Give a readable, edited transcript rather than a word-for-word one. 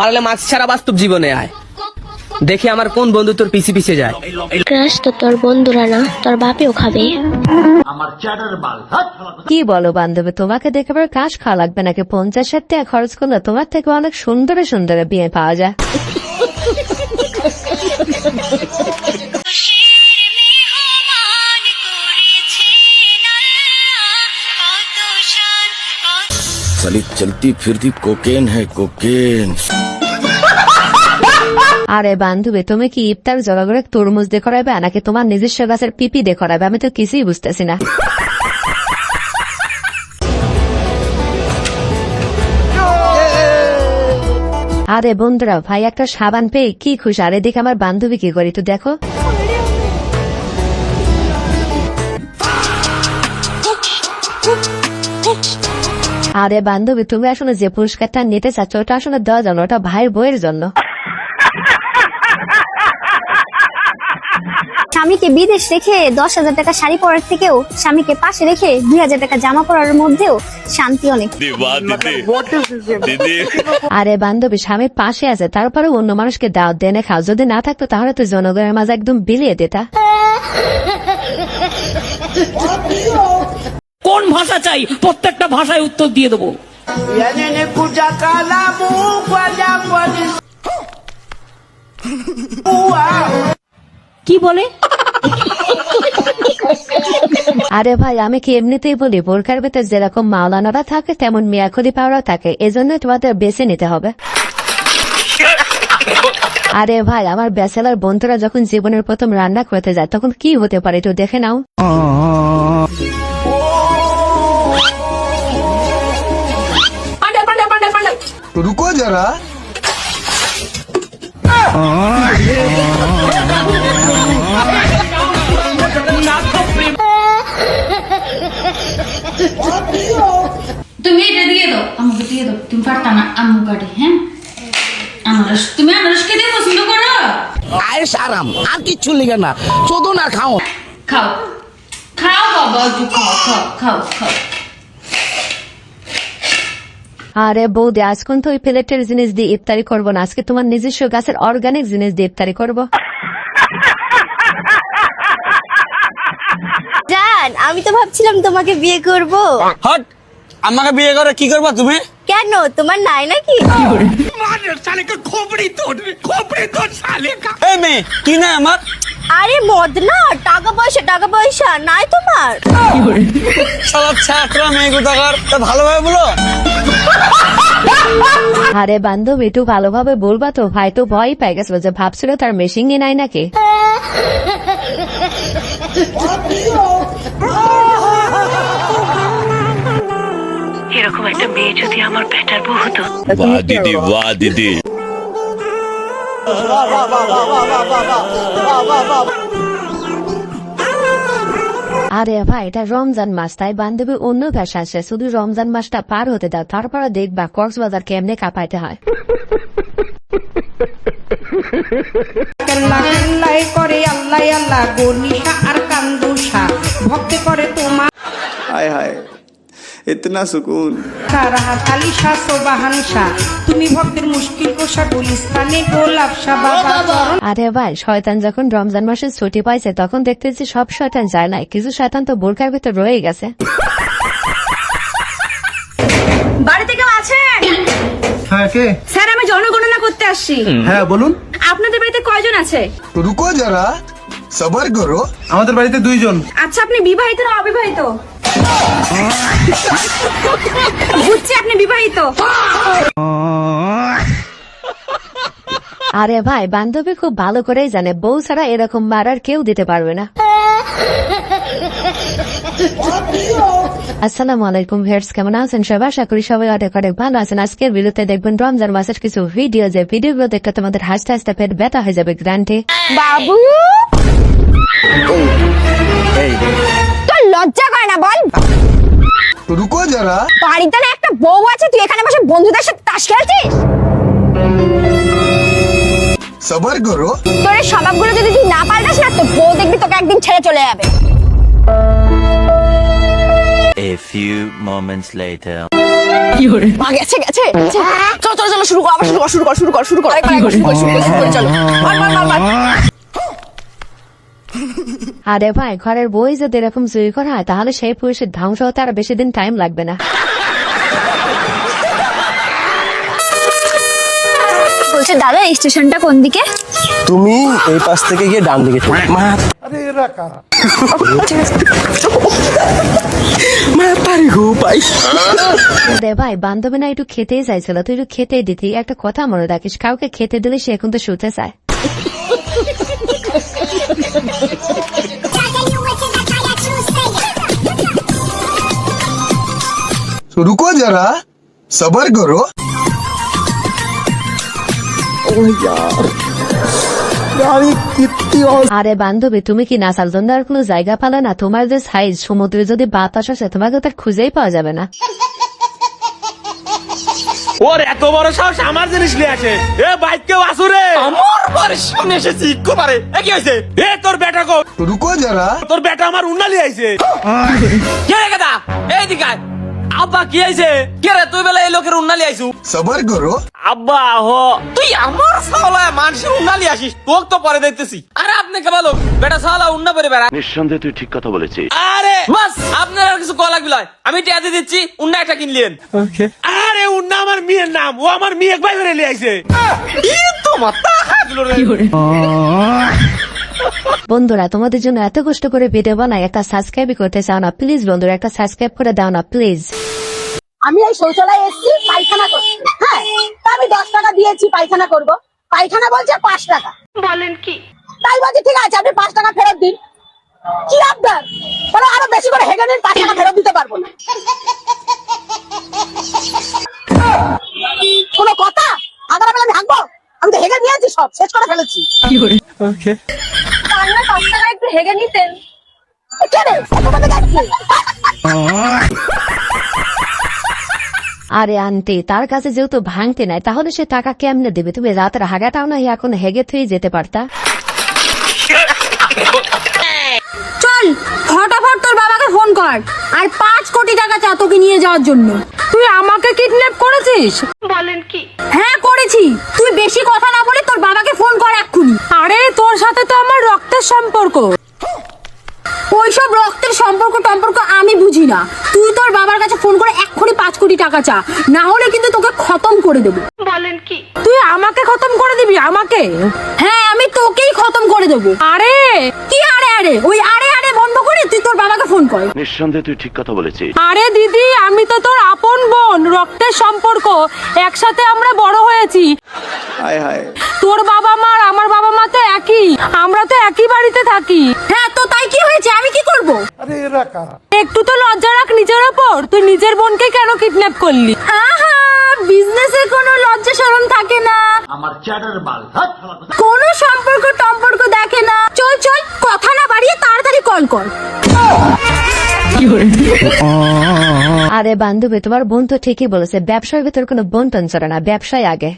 পারলে মাছ ছাড়া বাস্তব জীবনে আয়, দেখি আমার কোন বন্ধু তোর পিছে পিছে যায়। ক্রাশ তো তোর বন্ধুরা না, তোর বাপেও খাবে। কি বলো বান্ধবী, তোমাকে দেখে আবার কাশ খাওয়া লাগবে নাকি? 50,000 টাকা খরচ করলে তোমার থেকে অনেক সুন্দরে সুন্দরে বিয়ে পাওয়া যায়। साली चलती फिरती कोकेन है कोकेन। আরে বান্ধবী, তুমি কি ইফতার জগাগরে তরমুজ দিয়ে করাবে নাকি তোমার নিজস্ব গাছের পিপি দিয়ে করাবে? আমি তো কিছুই বুঝতেছি না। আরে বন্ধুরা, ভাই একটা সাবান পেয়ে কি খুশি। আরে দেখে আমার বান্ধবী কি করি তো দেখো। আরে বান্ধবী, তুমি আসলে যে পুরস্কারটা নিতে চাচ্ছ ওটা আসলে দেওয়া জন্য, ওটা ভাইয়ের বইয়ের জন্য। স্বামীকে বিদেশ রেখে 10,000 টাকা শাড়ি পরার থেকেও স্বামীকে পাশে রেখে 2,000 টাকা জামা পরার মধ্যেও শান্তি অনেক। আরে বান্ধবী, স্বামীর পাশে আছে তারপরেও অন্য মানুষকে দাওয়াত দেনে খাও। যদি না থাকতো তাহলে তো জনগণের মাঝে একদম বিলিয়ে দিতা। কোন ভাষা চাই প্রত্যেকটা ভাষায় উত্তর দিয়ে দেবো। কি বলে? আরে ভাই, আমি কি এমনিতেই বলি, বোরকার ভেতর যেরকম মাওলানারা থাকে তেমন মিয়াখুদি পাওয়ারা থাকে, এজন্য তোমাদের বেছে নিতে হবে। আরে ভাই, আমার ব্যাচেলার বন্ধুরা যখন জীবনের প্রথম রান্না করতে যায় তখন কি হতে পারে একটু দেখে নাও। रुको जरा। তুমি এটা দিয়ে দাও, আমাকে দিয়ে দাও। তুমি পারতা না, আম্মু কাটে। হ্যাঁ, আনারস। তুমি আনারস খেতে পছন্দ করো? আয়েশ আরাম, আর কিচ্ছু লিখে না, শুধু না খাও। খাও খাও বাবা, একটু খাও খাও খাও খাও। আরে বৌদি, আজকে তো ওই প্লেটের জিনিস দিয়ে ইফতারি করবো না, আজকে তোমার নিজস্ব গাছের অর্গানিক জিনিস দিয়ে ইফতারি করবো। জান, আমি তো ভাবছিলাম তোমাকে বিয়ে করব। হট, আমাকে বিয়ে করে কি করবা তুমি? কেন, তোমার নাই নাকি? এই মেয়ে, কি না আমার? আরে মদ না, টাকা পয়সা টাকা পয়সা নাই তোমার? সালা ছাত্রা মেয়ে কোথাকার, তা ভালোভাবে বলো। আরে বান্ধবী, একটু ভালোভাবে বলবা তো। ভাই তো ভয় পেয়ে গেছিল, যে ভাবছিল তার মেশিনই নাই নাকি। এরকম একটা মেয়ে যদি আমার বেটার বউ হতো। वाह दीदी वाह दीदी। আরে ভাই, এটা রমজান মাস, তাই বান্ধবী অন্য ভাষা আছে। শুধু রমজান মাসটা পার হতে দাও, তারপরে দেখবা কক্সবাজার কেমনে কাঁপাইতে হয়। করে আল্লাহ আল্লাহ গনিশা আর কান্দুষা ভক্তি করে তোমার। हाय हाय इतना सुकून। রাহাত আলী শাহ সোবাহান শাহ, তুমি ভক্তের মুশকিল কোষা গুলিস্তানে গোলাপ শাহ বাবা চরণ। আরে ভাই, শয়তান যখন রমজান মাসে ছুটি পাইছে তখন দেখতেছি সব শয়তান যায় নাই, কিছু শয়তান তো বোরকার ভিতর রয়ে গেছে। বাড়িতে কেউ আছেন? हाँ के? স্যার, আমি জনগণনা করতে আসছি। হ্যাঁ বলুন। আপনাদের বাড়িতে কয়জন আছে? रुको जरा, सबर करो। আমাদের বাড়িতে 2 জন। আচ্ছা, আপনি বিবাহিত না অবিবাহিত? বুঝছি, আপনি বিবাহিত। আরে ভাই, বান্ধবী খুব ভালো করেই জানে বউ ছাড়া এরকম মারার কেউ দিতে পারবে না। আসসালামু আলাইকুম ভিউয়ার্স, কেমন আছেন সবাই? আশা করি সবাই অনেক অনেক ভালো আছেন। আজকের ভিডিওতে দেখবেন রমজান মাসের কিছু ভিডিও, যে ভিডিওগুলো দেখে তোমাদের হাসতে হাসতে পেট ব্যথা হয়ে যাবে গ্রান্টে। বাবু, তোর লজ্জা করে না বল? रुको जरा। বাড়িতে না একটা বউ আছে, তুই এখানে বসে বন্ধুদের সাথে তাস খেলছিস? सबर करो। তোর এই স্বভাবগুলো যদি তুই না পাল্টাস না, তো বউ দেখবি তোকে একদিন ছেড়ে চলে যাবে। A few moments later. গেছে গেছে চলো চলো চলো শুরু কর আবার শুরু কর আরেকবার শুরু কর চলো মার আরে ভাই ঘরের বই যদি এরকম চুরি করা হয় তাহলে সেই পুরুষের ধ্বংস হতে আর বেশি দিন টাইম লাগবে না। বলছে দাদা স্টেশনটা কোন দিকে? তুমি এই পাশ থেকে গিয়ে ডান দিকে মা পারি গো পাই রে ভাই বান্ধবী না একটু খেতেই চাইছিল, তুই একটু খেতেই দিতি। একটা কথা মনে রাখিস, কাউকে খেতে দিলে সে এখন তো শুতে চায়। रुको जरा सबर करो আরে বান্ধবী তুমি কি নাসার জন্য আর কোনো জায়গা পালে না? তোমার যে সাইজ, সমুদ্রে যদি বাতাস আসে তোমাকে তার খুঁজেই পাওয়া যাবে না। ওর এত বড় সাহস আমার জিনিস নিয়ে আসে। এ বাইক কেউ আসুরে আমার বাড়ির সামনে এসেছি ইকো পারে। এ কি হয়েছে? এ তোর বেটা কো? रुको जरा তোর বেটা আমার উন্নালি আইছে। কে রে গাদা? এই দিকে আয়। আব্বা কি আইছে? কে রে তুই বেলা এই লোকের উন্নালি আইছু? सबर करो আব্বা হো তুই আমার সাওলা মানুষের উন্নালি আসিস, তোক তো পরে দেখতেছি। আরে আপনি কে বলো বেটা সাওলা উন্না পরে বেড়া? নিঃসন্দেহে তুই ঠিক কথা বলেছিস। আরে বাস আপনার আর কিছু কল লাগবে না, আমি টিয়া দিয়ে দিচ্ছি, উন্না একটা কিনলেন। ওকে। আরে উন্না আমার মেয়ের নাম, ও আমার মেয়ে ভাই ধরে নিয়ে আইছে। কি তো মাথা খাগলো রে। বন্ধুরা তোমাদের জন্য এত কষ্ট করে ভিডিও বানাই, একটা সাবস্ক্রাইব করতে চাও না প্লিজ? বন্ধুরা একটা সাবস্ক্রাইব করে দাও না প্লিজ। আমি এই শৌচালয়ে এসেছি পায়খানা করতে, হ্যাঁ তা আমি 10 টাকা দিয়েছি পায়খানা করব, পায়খানা বলছে 5 টাকা। বলেন কি? তাই বলছি ঠিক আছে আপনি 5 টাকা ফেরত দিন। কি আপনার বলো আরো বেশি করে হেগে নিন, 5 টাকা ফেরত দিতে পারবো না। কোনো কথা? আগামীকাল আমি হাঁকবো? আমি তো হেগে নিয়েছি, সব শেষ করে ফেলেছি। ওকে। আপনার 5 টাকা একটু হেগে নিতেন। কে রে? তোমাদের কাছে আরে আন্টি তার কাছে যেহেতু ভাঙতে নাই তাহলে সে টাকা কেমনে দেবে? তুমি রাতের হাগাটাও না এখন হেগে থুই যেতে পারতা। চল ফটাফট তোর বাবাকে ফোন কর আর 5 কোটি টাকা চা তোকে নিয়ে যাওয়ার জন্য। তুই আমাকে কিডন্যাপ করেছিস? বলেন কি? হ্যাঁ করেছি। তুই বেশি কথা না বলে তোর বাবাকে ফোন কর এক্ষুনি। আরে তোর সাথে তো আমার রক্তের সম্পর্ক। ওইসব রক্তের সম্পর্ক আমি বুঝি না। তুই তোর বাবার কাছে ফোন করে এক্ষুনি 5 কোটি টাকা চা, না হলে কিন্তু তোকে খতম করে দেবো। বলেন কি? তুই আমাকে খতম করে দিবি? আমাকে? হ্যাঁ আমি তোকেই খতম করে দেবো। আরে কি আরে ওই আরে বন্ধ করে তুই তোর বাবাকে ফোন কর। নিঃসন্দেহে তুই ঠিক কথা বলেছিস। আরে দিদি আমি তো তোর আপন বোন, রক্তের সম্পর্ক, একসাথে আমরা বড় হয়েছি। তোর বাবা মা আর আমার বাবা মা তো একই, আমরা তো একই বাড়িতে থাকি। হ্যাঁ তো তাই কি হয়েছে? আমি কি করব? একটু তো লজ্জা রাখ নিজের ওপর। তুই নিজের বোনকে কেন কিডন্যাপ করলি? আহা বিজনেসে কোনো লজ্জা শরম থাকে না, আমার চ্যাটার বাল কোনো সম্পর্ক দেখে না। চল কথা না বাড়িয়ে তাড়াতাড়ি কল কর। আরে বান্ধবী তোমার বোন তো ঠিকই বলেছে, ব্যবসার ভিতর কোনো বন্টন চলে না, ব্যবসায় আগে।